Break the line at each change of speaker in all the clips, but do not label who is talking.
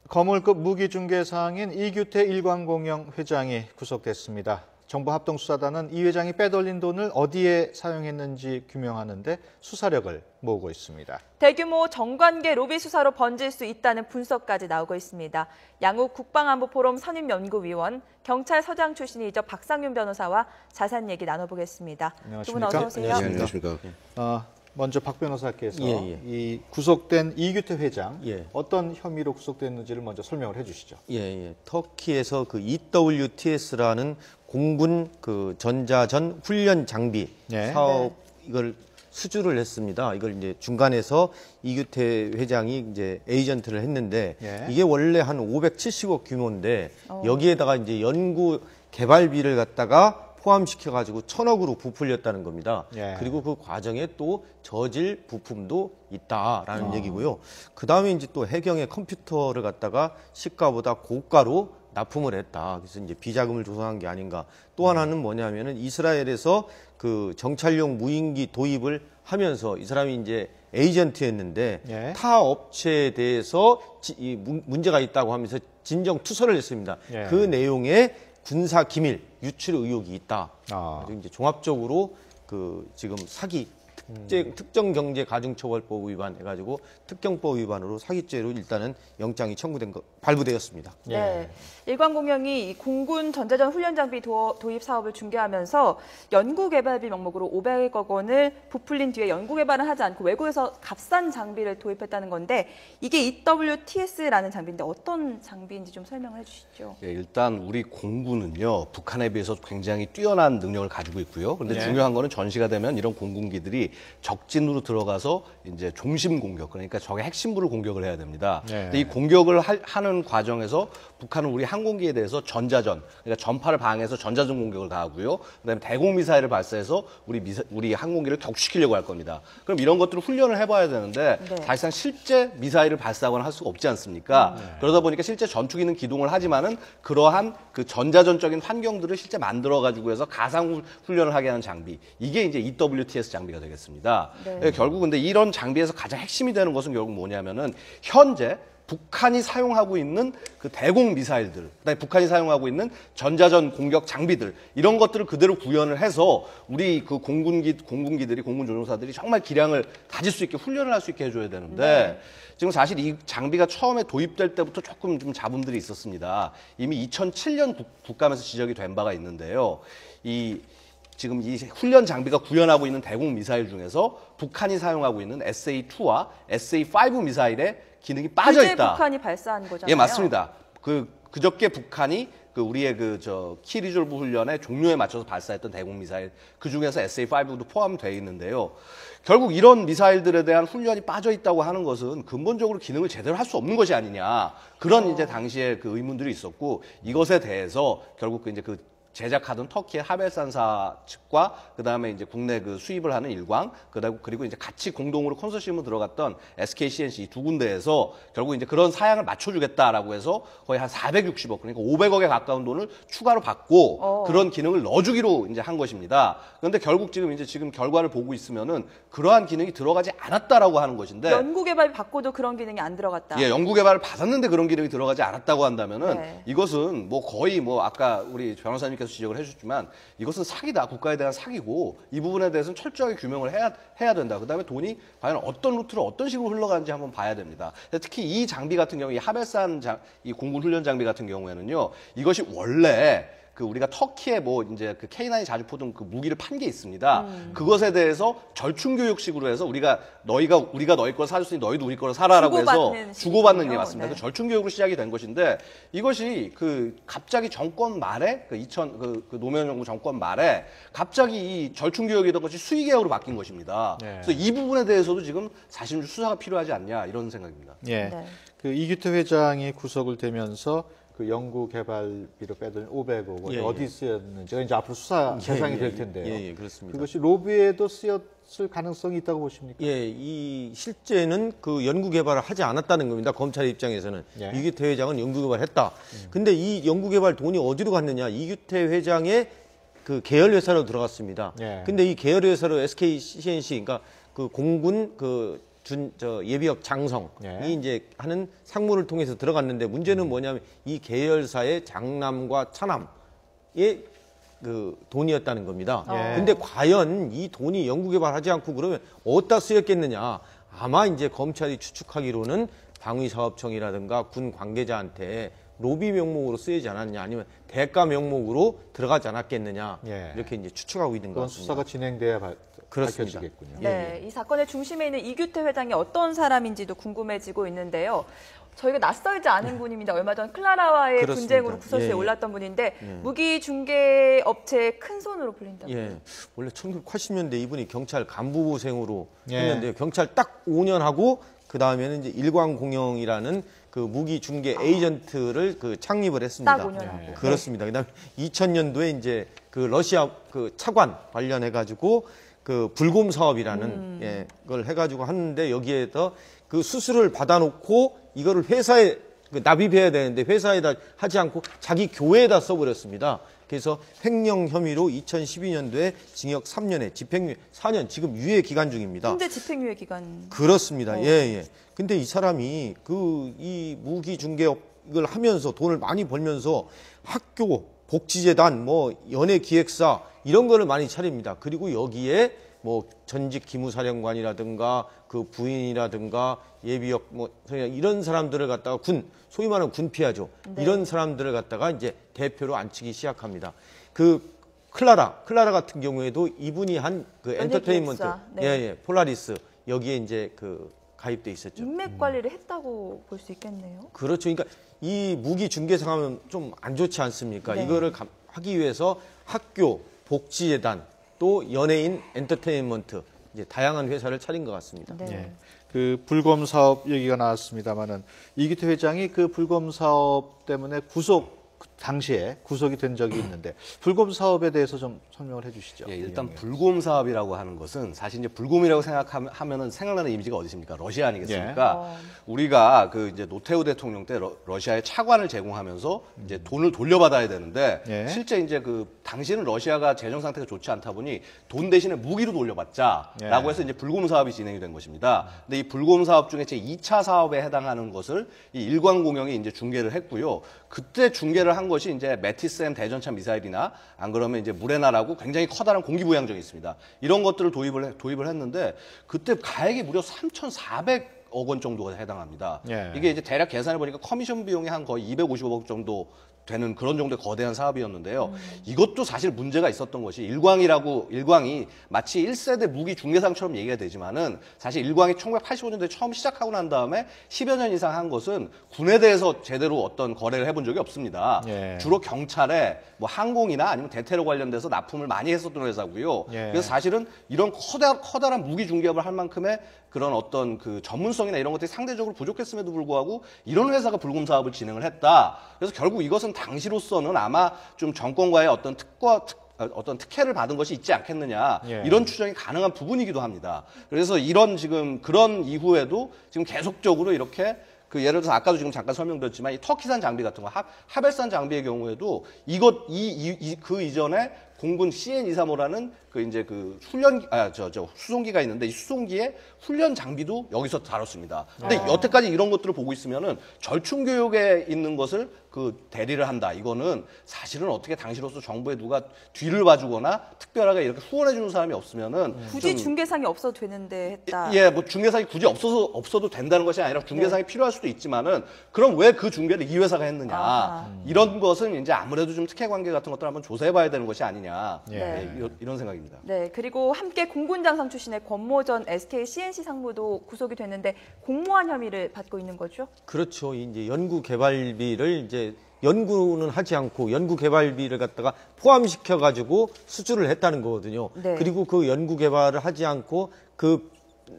거물급 무기중개사항인 이규태 일광공영 회장이 구속됐습니다. 정부합동수사단은 이 회장이 빼돌린 돈을 어디에 사용했는지 규명하는 데 수사력을 모으고 있습니다.
대규모 정관계 로비 수사로 번질 수 있다는 분석까지 나오고 있습니다. 양욱 국방안보포럼 선임연구위원, 경찰서장 출신이죠. 박상윤 변호사와 자세한 얘기 나눠보겠습니다. 두 분 어서 오세요.
안녕하십니까.
먼저 박 변호사께서 이 구속된 이규태 회장 어떤 혐의로 구속됐는지를 먼저 설명을 해주시죠.
터키에서 그 EWTS라는 공군 그 전자전 훈련 장비 사업 이걸 수주를 했습니다. 이걸 이제 중간에서 이규태 회장이 이제 에이전트를 했는데 이게 원래 한 570억 규모인데 여기에다가 이제 연구 개발비를 갖다가 포함시켜가지고 1,000억으로 부풀렸다는 겁니다. 그리고 그 과정에 또 저질 부품도 있다라는 얘기고요. 그 다음에 이제 또 해경의 컴퓨터를 갖다가 시가보다 고가로 납품을 했다. 그래서 이제 비자금을 조성한 게 아닌가. 또 하나는 뭐냐면은 이스라엘에서 그 정찰용 무인기 도입을 하면서 이 사람이 이제 에이전트였는데 타 업체에 대해서 문제가 있다고 하면서 진정 투서를 했습니다. 그 내용에 군사 기밀 유출 의혹이 있다. 이제 종합적으로 그 지금 사기 특정경제가중처벌법 위반 해가지고 특경법 위반으로 사기죄로 일단은 영장이 발부되었습니다.
일광공영이 공군 전자전 훈련 장비 도입 사업을 중개하면서 연구개발비 명목으로 500억 원을 부풀린 뒤에 연구개발은 하지 않고 외국에서 값싼 장비를 도입했다는 건데 이게 EWTS라는 장비인데 어떤 장비인지 좀 설명을 해주시죠.
일단 우리 공군은요 북한에 비해서 굉장히 뛰어난 능력을 가지고 있고요. 그런데 중요한 거는 전시가 되면 이런 공군기들이 적진으로 들어가서 이제 중심 공격, 그러니까 적의 핵심부를 공격을 해야 됩니다. 근데 이 공격을 하는 과정에서 북한은 우리 항공기에 대해서 전자전, 그러니까 전파를 방해해서 전자전 공격을 가하고요. 그다음에 대공 미사일을 발사해서 우리 항공기를 격추시키려고 할 겁니다. 그럼 이런 것들을 훈련을 해봐야 되는데 사실상 실제 미사일을 발사하거나 할 수가 없지 않습니까? 그러다 보니까 실제 전투기는 기동을 하지만은 그러한 그 전자전적인 환경들을 실제 만들어 가지고 해서 가상 훈련을 하게 하는 장비, 이게 이제 EWTS 장비가 되겠습니다. 결국 근데 이런 장비에서 가장 핵심이 되는 것은 결국 뭐냐면은 현재 북한이 사용하고 있는 그 대공 미사일들, 그다음에 북한이 사용하고 있는 전자전 공격 장비들, 이런 것들을 그대로 구현을 해서 우리 그 공군기들이, 공군 조종사들이 정말 기량을 가질 수 있게 훈련을 할 수 있게 해줘야 되는데 지금 사실 이 장비가 처음에 도입될 때부터 조금 좀 잡음들이 있었습니다. 이미 2007년 국감에서 지적이 된 바가 있는데요. 지금 이 훈련 장비가 구현하고 있는 대공 미사일 중에서 북한이 사용하고 있는 SA-2와 SA-5 미사일의 기능이 빠져 있다.
그제 북한이 발사한 거잖아요.
예, 맞습니다. 그저께 북한이 우리의 키 리졸브 훈련의 종료에 맞춰서 발사했던 대공 미사일, 그 중에서 SA-5도 포함되어 있는데요. 결국 이런 미사일들에 대한 훈련이 빠져 있다고 하는 것은 근본적으로 기능을 제대로 할 수 없는 것이 아니냐, 그런 이제 당시에 그 의문들이 있었고, 이것에 대해서 결국 이제 제작하던 터키의 하벨산사 측과 그다음에 이제 국내 수입을 하는 일광, 그리고 이제 같이 공동으로 컨소시엄으로 들어갔던 SK-CNC 이 두 군데에서 결국 이제 그런 사양을 맞춰주겠다라고 해서 거의 한 460억, 그러니까 500억에 가까운 돈을 추가로 받고 그런 기능을 넣어주기로 이제 한 것입니다. 그런데 결국 지금 결과를 보고 있으면은 그러한 기능이 들어가지 않았다라고 하는 것인데,
연구개발 받고도 그런 기능이 안 들어갔다.
예, 연구개발을 받았는데 그런 기능이 들어가지 않았다고 한다면은 이것은 거의 아까 우리 변호사님께서 지적을 해주셨지만 이것은 사기다, 국가에 대한 사기고, 이 부분에 대해서는 철저하게 규명을 해야 된다. 그다음에 돈이 과연 어떤 루트로 어떤 식으로 흘러가는지 한번 봐야 됩니다. 특히 이 장비 같은 경우, 이 하벨산 이 공군 훈련 장비 같은 경우에는요, 이것이 원래 우리가 터키에 이제 K9이 자주 포던 무기를 판 게 있습니다. 그것에 대해서 절충교육식으로 해서 우리가 너희 걸 사줄 수 있으니 너희도 우리 거를 사라라고 해서 주고받는 게 맞습니다. 그 절충교육으로 시작이 된 것인데, 이것이 갑자기 정권 말에 노무현 정부 정권 말에 갑자기 이 절충교육이던 것이 수의계약으로 바뀐 것입니다. 그래서 이 부분에 대해서도 지금 사실 수사가 필요하지 않냐, 이런 생각입니다.
이규태 회장이 구속을 되면서 연구개발비로 빼돌린 500억 어디 쓰였는지가 이제 앞으로 수사 대상이 될 텐데요.
그렇습니다.
그것이 로비에도 쓰였을 가능성이 있다고 보십니까?
실제는 연구개발을 하지 않았다는 겁니다. 검찰의 입장에서는. 이규태 회장은 연구개발했다. 근데 이 연구개발 돈이 어디로 갔느냐? 이규태 회장의 계열회사로 들어갔습니다. 근데 이 계열회사로 SK-CNC, 그러니까 공군 예비역 장성이
예.
이제 하는 상무를 통해서 들어갔는데 문제는 뭐냐면 이 계열사의 장남과 차남의 그 돈이었다는 겁니다.
예.
근데 과연 이 돈이 연구개발하지 않고 그러면 어디다 쓰였겠느냐? 아마 이제 검찰이 추측하기로는 방위사업청이라든가 군 관계자한테 로비 명목으로 쓰이지 않았냐, 아니면 대가 명목으로 들어가지 않았겠느냐,
예.
이렇게 이제 추측하고 있는 것
그건
같습니다.
수사가 진행돼야
그렇습니다.
밝혀지겠군요.
네, 이 사건의 중심에 있는 이규태 회장이 어떤 사람인지도 궁금해지고 있는데요. 저희가 낯설지 않은 분입니다. 얼마 전 클라라와의
그렇습니다.
분쟁으로 구설수에
예, 예.
올랐던 분인데 무기 중개 업체의 큰 손으로 불린다고요.
예, 원래 1980년대 이분이 경찰 간부생으로
예.
했는데요. 경찰 딱 5년 하고 그 다음에는 이제 일광공영이라는 그 무기 중개 에이전트를 그 창립을 했습니다.
딱 5년 하고.
그렇습니다. 그다음에 2000년도에 이제 그 러시아 그 차관 관련해 가지고 그 불곰 사업이라는 예, 그걸 해가지고 하는데 여기에서 그 수수료를 받아놓고 이거를 회사에 그 납입해야 되는데 회사에다 하지 않고 자기 교회에다 써버렸습니다. 그래서 횡령 혐의로 2012년도에 징역 3년에 집행유예 4년 지금 유예 기간 중입니다.
현재 집행유예 기간.
그렇습니다. 예, 예. 근데 이 사람이 이 무기 중개업을 하면서 돈을 많이 벌면서 학교, 복지재단, 뭐 연예기획사 이런 거를 많이 차립니다. 그리고 여기에 뭐 전직 기무사령관이라든가 그 부인이라든가 예비역 뭐 이런 사람들을 갖다가 소위 말하는 군피하죠.
네.
이런 사람들을 갖다가 이제 대표로 앉히기 시작합니다. 그 클라라 같은 경우에도 이분이 한 그 엔터테인먼트,
네.
예, 예, 폴라리스 여기에 이제 그 가입돼 있었죠.
인맥 관리를 했다고 볼 수 있겠네요.
그렇죠. 그러니까 이 무기 중개상하면 좀 안 좋지 않습니까?
네.
이거를 하기 위해서 학교, 복지재단, 또 연예인, 엔터테인먼트 이제 다양한 회사를 차린 것 같습니다.
네.
예. 그 불검 사업 얘기가 나왔습니다만은 이규태 회장이 그 불검 사업 때문에 당시에 구속이 된 적이 있는데 불검 사업에 대해서 좀 설명을 해주시죠.
예, 일단 불곰 사업이라고 하는 것은 사실 이제 불곰이라고 생각하면은 생각나는 이미지가 어디십니까? 러시아 아니겠습니까? 우리가 그 이제 노태우 대통령 때 러시아에 차관을 제공하면서 이제 돈을 돌려받아야 되는데
예.
실제 이제 그 당시에는 러시아가 재정 상태가 좋지 않다 보니 돈 대신에 무기로 돌려받자라고
예.
해서 이제 불곰 사업이 진행이 된 것입니다. 근데 이 불곰 사업 중에 제 2차 사업에 해당하는 것을 이 일광공영이 이제 중개를 했고요. 그때 중개를 한 것이 이제 매티스M 대전차 미사일이나 안 그러면 이제 무레나라고 굉장히 커다란 공기부양정이 있습니다. 이런 것들을 도입을 했는데 그때 가액이 무려 3,400억 원 정도가 해당합니다.
예.
이게 이제 대략 계산해 보니까 커미션 비용이 한 거의 250억 정도 되는 그런 정도의 거대한 사업이었는데요. 이것도 사실 문제가 있었던 것이 일광이 마치 1세대 무기 중개상처럼 얘기가 되지만은 사실 일광이 1985년도에 처음 시작하고 난 다음에 10여 년 이상 한 것은 군에 대해서 제대로 어떤 거래를 해본 적이 없습니다.
예.
주로 경찰에 뭐 항공이나 아니면 대테러 관련돼서 납품을 많이 했었던 회사고요.
예.
그래서 사실은 이런 커다란 무기 중개업을 할 만큼의 그런 어떤 그 전문성이나 이런 것들이 상대적으로 부족했음에도 불구하고 이런 회사가 불곰 사업을 진행을 했다. 그래서 결국 이것은 당시로서는 아마 좀 정권과의 어떤 어떤 특혜를 받은 것이 있지 않겠느냐
예.
이런 추정이 가능한 부분이기도 합니다. 그래서 지금 그런 이후에도 지금 계속적으로 이렇게 그 예를 들어서 아까도 지금 잠깐 설명드렸지만 이 터키산 장비 같은 거 하벨산 장비의 경우에도 그 이전에 공군 CN235라는 그 이제 그 수송기가 있는데 이 수송기의 훈련 장비도 여기서 다뤘습니다. 근데 여태까지 이런 것들을 보고 있으면은 절충 교육에 있는 것을 그 대리를 한다. 이거는 사실은 어떻게 당시로서 정부에 누가 뒤를 봐주거나 특별하게 이렇게 후원해 주는 사람이 없으면은
굳이
좀
중개상이 없어도 되는데 했다.
예, 뭐 중개상이 굳이 없어도 된다는 것이 아니라 중개상이 필요할 수도 있지만은 그럼 왜 그 중개를 이 회사가 했느냐 이런 것은 이제 아무래도 좀 특혜 관계 같은 것들 한번 조사해봐야 되는 것이 아니냐
예.
이런 생각입니다.
네, 그리고 함께 공군장성 출신의 권모 전 SK CNC 상무도 구속이 됐는데 공모한 혐의를 받고 있는 거죠?
그렇죠. 이제 연구 개발비를 이제 연구는 하지 않고 연구 개발비를 갖다가 포함시켜 가지고 수주를 했다는 거거든요.
네.
그리고 그 연구 개발을 하지 않고 그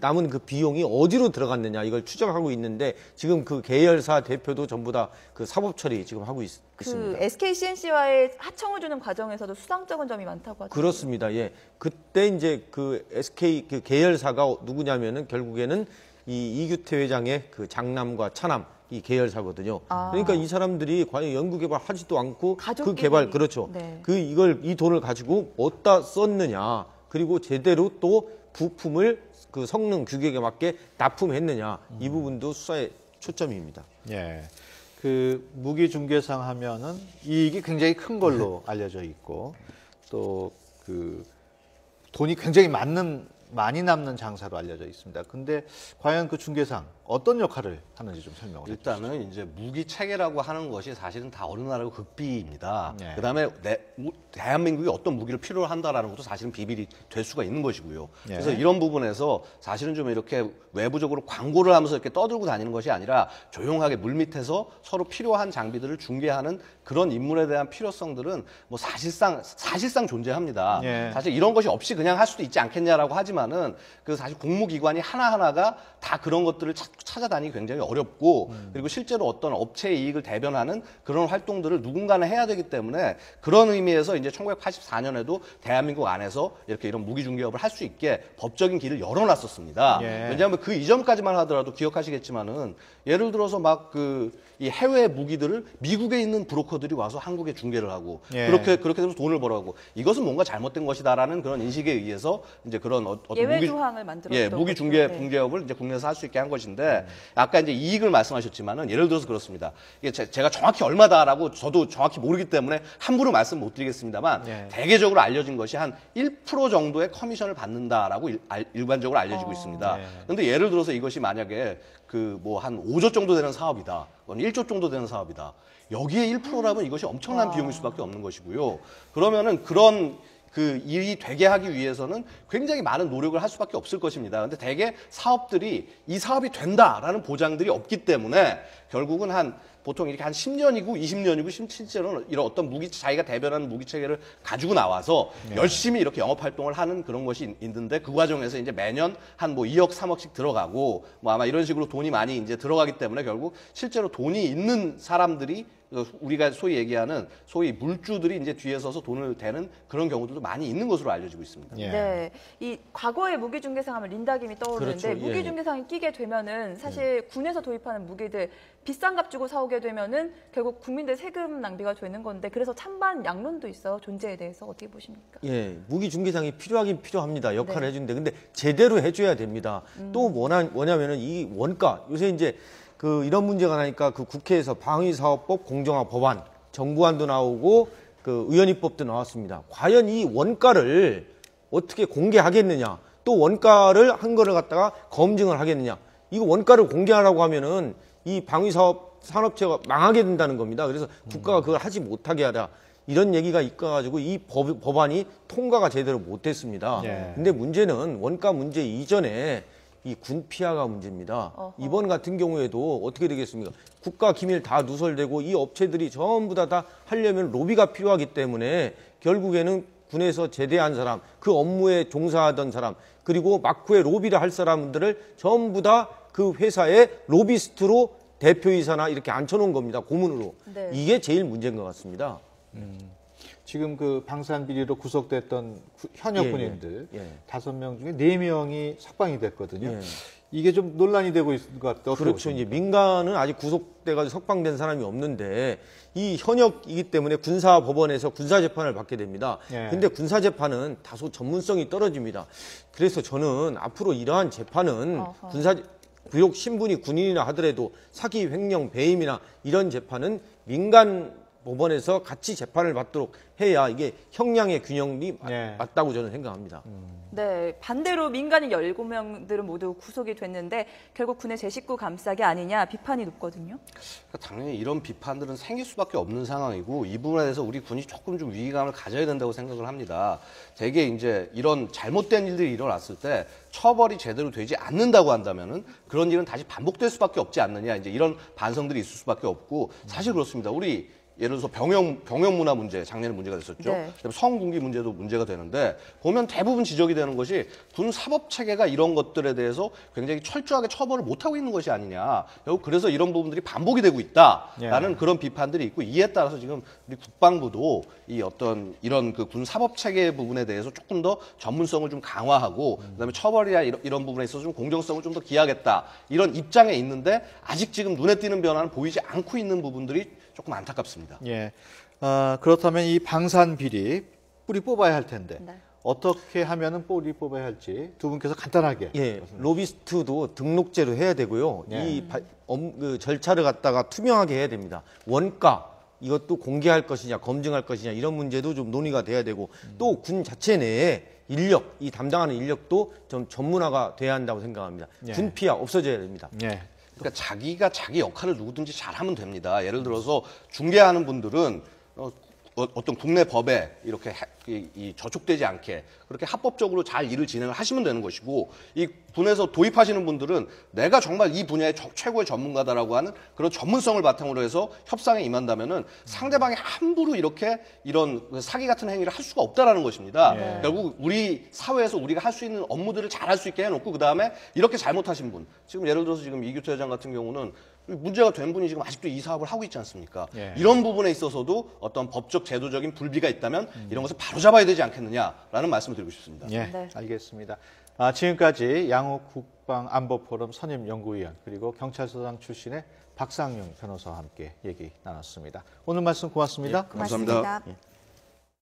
남은 그 비용이 어디로 들어갔느냐 이걸 추정하고 있는데 지금 그 계열사 대표도 전부 다 그 사법 처리 지금 하고
그
있습니다.
SK CNC와의 하청을 주는 과정에서도 수상쩍은 점이 많다고 하죠.
그렇습니다. 예. 그때 이제 그 SK 그 계열사가 누구냐면은 결국에는 이 이규태 회장의 그 장남과 차남 이 계열사거든요. 그러니까 이 사람들이 과연 연구 개발 하지도 않고 그
가족끼리.
개발 그렇죠.
네.
이 돈을 가지고 어디다 썼느냐. 그리고 제대로 또 부품을 그 성능 규격에 맞게 납품했느냐 이 부분도 수사의 초점입니다.
예. 그 무기 중개상 하면은 이익이 굉장히 큰 걸로 알려져 있고 또 그 돈이 굉장히 많이 남는 장사로 알려져 있습니다. 근데 과연 그 중개상 어떤 역할을 하는지 좀 설명을 해주시죠.
일단은 이제 무기 체계라고 하는 것이 사실은 다 어느 나라고 극비입니다.
네.
그다음에 대한민국이 어떤 무기를 필요로 한다라는 것도 사실은 비밀이 될 수가 있는 것이고요.
네.
그래서 이런 부분에서 사실은 좀 이렇게 외부적으로 광고를 하면서 이렇게 떠들고 다니는 것이 아니라 조용하게 물밑에서 서로 필요한 장비들을 중개하는 그런 인물에 대한 필요성들은 뭐 사실상 존재합니다.
네.
사실 이런 것이 없이 그냥 할 수도 있지 않겠냐라고 하지만은 그 사실 공무기관이 하나하나가 다 그런 것들을 찾아다니기 굉장히 어렵고 그리고 실제로 어떤 업체의 이익을 대변하는 그런 활동들을 누군가는 해야 되기 때문에 그런 의미에서 이제 1984년에도 대한민국 안에서 이렇게 이런 무기 중개업을 할 수 있게 법적인 길을 열어놨었습니다.
예.
왜냐하면 그 이전까지만 하더라도 기억하시겠지만은 예를 들어서 막 이 해외 무기들을 미국에 있는 브로커들이 와서 한국에 중개를 하고
예.
그렇게 되면서 돈을 벌어가고 이것은 뭔가 잘못된 것이다라는 그런 인식에 의해서 이제 그런 어떤
예외 조항을 만들었던
무기
거죠. 네.
중개업을 이제 국내에서 할 수 있게 한 것인데 아까 이제 이익을 말씀하셨지만은 예를 들어서 그렇습니다. 이게 제가 정확히 얼마다라고 저도 정확히 모르기 때문에 함부로 말씀 못 드리겠습니다만
예.
대개적으로 알려진 것이 한 1% 정도의 커미션을 받는다라고 일반적으로 알려지고 있습니다.
예.
그런데 예를 들어서 이것이 만약에 그 뭐 한 5조 정도 되는 사업이다. 1조 정도 되는 사업이다. 여기에 1%라면 이것이 엄청난 비용일 수밖에 없는 것이고요. 그러면은 그런 그 일이 되게 하기 위해서는 굉장히 많은 노력을 할 수밖에 없을 것입니다. 근데 대개 사업들이 이 사업이 된다라는 보장들이 없기 때문에 결국은 보통 이렇게 한 10년이고 20년이고 실제로는 이런 어떤 자기가 대변하는 무기 체계를 가지고 나와서 열심히 이렇게 영업 활동을 하는 그런 것이 있는데 그 과정에서 이제 매년 한 뭐 2억, 3억씩 들어가고 뭐 아마 이런 식으로 돈이 많이 이제 들어가기 때문에 결국 실제로 돈이 있는 사람들이 우리가 소위 얘기하는 소위 물주들이 이제 뒤에 서서 돈을 대는 그런 경우들도 많이 있는 것으로 알려지고 있습니다.
예.
네, 이 과거의 무기 중개상 하면 린다김이 떠오르는데
그렇죠. 예,
무기
예.
중개상이 끼게 되면은 사실 군에서 도입하는 무기들 비싼 값 주고 사오게 되면은 결국 국민들 세금 낭비가 되는 건데 그래서 찬반 양론도 있어요. 존재에 대해서 어떻게 보십니까?
예, 무기 중개상이 필요하긴 필요합니다. 역할을
네.
해주는데 근데 제대로 해줘야 됩니다. 또 뭐냐면은 이 원가 요새 이제 그 이런 문제가 나니까 그 국회에서 방위사업법 공정화 법안 정부안도 나오고 그 의원입법도 나왔습니다. 과연 이 원가를 어떻게 공개하겠느냐? 또 원가를 한 거를 갖다가 검증을 하겠느냐? 이거 원가를 공개하라고 하면은 이 방위사업 산업체가 망하게 된다는 겁니다. 그래서 국가가 그걸 하지 못하게 하라. 이런 얘기가 있어가지고 이 법안이 통과가 제대로 못했습니다.
예.
근데 문제는 원가 문제 이전에 이 군 피하가 문제입니다.
어허.
이번 같은 경우에도 어떻게 되겠습니까? 국가 기밀 다 누설되고 이 업체들이 전부 다 하려면 로비가 필요하기 때문에 결국에는 군에서 제대한 사람, 그 업무에 종사하던 사람, 그리고 막후에 로비를 할 사람들을 전부 다 그 회사의 로비스트로 대표이사나 이렇게 앉혀놓은 겁니다. 고문으로.
네.
이게 제일 문제인 것 같습니다.
지금 그 방산 비리로 구속됐던 현역
예,
군인들
예.
5명 중에 4명이 석방이 됐거든요.
예.
이게 좀 논란이 되고 있는 것 같아요.
그렇죠. 이제 민간은 아직 구속돼가지고 석방된 사람이 없는데 이 현역이기 때문에 군사법원에서 군사재판을 받게 됩니다.
예.
근데 군사재판은 다소 전문성이 떨어집니다. 그래서 저는 앞으로 이러한 재판은
어허.
비록 신분이 군인이라 하더라도 사기, 횡령, 배임이나 이런 재판은 민간 법원에서 같이 재판을 받도록 해야 이게 형량의 균형이
예.
맞다고 저는 생각합니다.
네, 반대로 민간인 17명들은 모두 구속이 됐는데 결국 군의 제 식구 감싸기 아니냐 비판이 높거든요.
그러니까 당연히 이런 비판들은 생길 수밖에 없는 상황이고 이 부분에 대해서 우리 군이 조금 좀 위기감을 가져야 된다고 생각을 합니다. 대개 이제 이런 잘못된 일들이 일어났을 때 처벌이 제대로 되지 않는다고 한다면은 그런 일은 다시 반복될 수밖에 없지 않느냐 이제 이런 반성들이 있을 수밖에 없고 사실 그렇습니다. 우리 예를 들어서 병역 문화 문제 작년에 문제가 됐었죠.
네.
그다음에 성군기 문제도 문제가 되는데 보면 대부분 지적이 되는 것이 군 사법 체계가 이런 것들에 대해서 굉장히 철저하게 처벌을 못 하고 있는 것이 아니냐. 결국 그래서 이런 부분들이 반복이 되고 있다라는 그런 비판들이 있고 이에 따라서 지금 우리 국방부도 이 어떤 이런 그 군 사법 체계 부분에 대해서 조금 더 전문성을 좀 강화하고 그다음에 처벌이나 이런 부분에 있어서 좀 공정성을 좀 더 기하겠다 이런 입장에 있는데 아직 지금 눈에 띄는 변화는 보이지 않고 있는 부분들이 조금 안타깝습니다.
예. 그렇다면 이 방산 비리 뿌리 뽑아야 할 텐데
네.
어떻게 하면은 뿌리 뽑아야 할지 두 분께서 간단하게.
예, 로비스트도 등록제로 해야 되고요.
네.
그 절차를 갖다가 투명하게 해야 됩니다. 원가 이것도 공개할 것이냐, 검증할 것이냐 이런 문제도 좀 논의가 돼야 되고 또 군 자체 내에 인력, 이 담당하는 인력도 좀 전문화가 돼야 한다고 생각합니다.
예.
군피하 없어져야 됩니다.
네.
그러니까 자기가 자기 역할을 누구든지 잘하면 됩니다. 예를 들어서 중개하는 분들은 어떤 국내 법에 이렇게 이 저촉되지 않게 그렇게 합법적으로 잘 일을 진행을 하시면 되는 것이고, 이 군에서 도입하시는 분들은 내가 정말 이 분야의 최고의 전문가다라고 하는 그런 전문성을 바탕으로 해서 협상에 임한다면은 상대방이 함부로 이런 사기 같은 행위를 할 수가 없다라는 것입니다.
예.
결국 우리 사회에서 우리가 할 수 있는 업무들을 잘 할 수 있게 해놓고 그 다음에 이렇게 잘못하신 분, 지금 예를 들어서 지금 이규태 회장 같은 경우는 문제가 된 분이 지금 아직도 이 사업을 하고 있지 않습니까?
예.
이런 부분에 있어서도 어떤 법적 제도적인 불비가 있다면 이런 것을 바로잡아야 되지 않겠느냐라는 말씀을 드리고 싶습니다.
예,
네.
알겠습니다. 지금까지 양욱 국방안보포럼 선임연구위원 그리고 경찰서장 출신의 박상용 변호사와 함께 얘기 나눴습니다. 오늘 말씀 고맙습니다.
감사합니다.
고맙습니다.